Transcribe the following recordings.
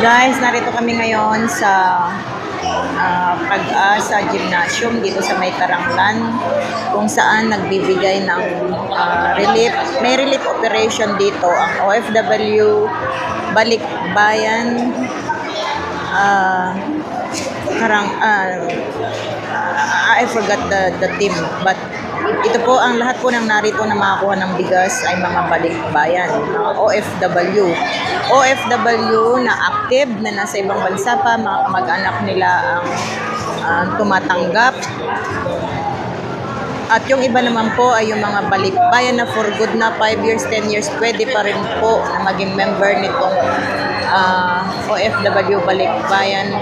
Guys, narito kami ngayon sa Pag-asa Gymnasium dito sa May Karanglan, kung saan nagbibigay ng relief. May relief operation dito ang OFW Balikbayan I forgot the team, but ito po ang lahat po ng narito na makakuha ng bigas ay mga balikbayan, mga OFW na active na nasa ibang bansa pa, mga kamag-anak nila ang tumatanggap. At yung iba naman po ay yung mga balikbayan na for good na 5 years, 10 years, pwede pa rin po na maging member nitong OFW Balikbayan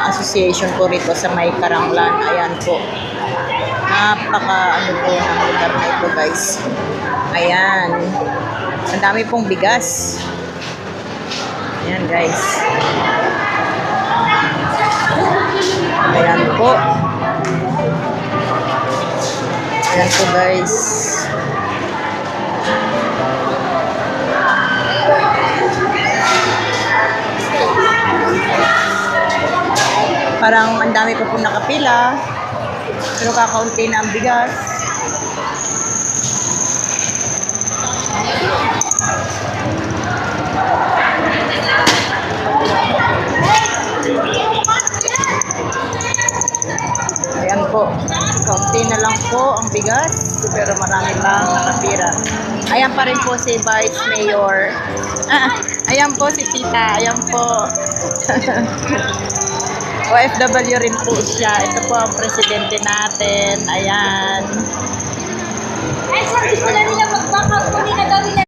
Association po rito sa May Karanglan. Ayan po. Napaka po ng lugar na ito, guys. Ayan. Ang dami pong bigas. Ayan, guys. Ayan po. Ayan po, guys. Parang ang dami pa po nakapila. Pero kakaunti na ang bigas. Ayan po. Kaunti na lang po ang bigas. Pero marami pang nakapira. Ayan pa rin po si Vice Mayor. Ayan po si Tita. Ayan po. OFW rin po siya. Ito po ang presidente natin. Ayan. Ay, sabi ko na nila mag-backup kung hindi na daw nila.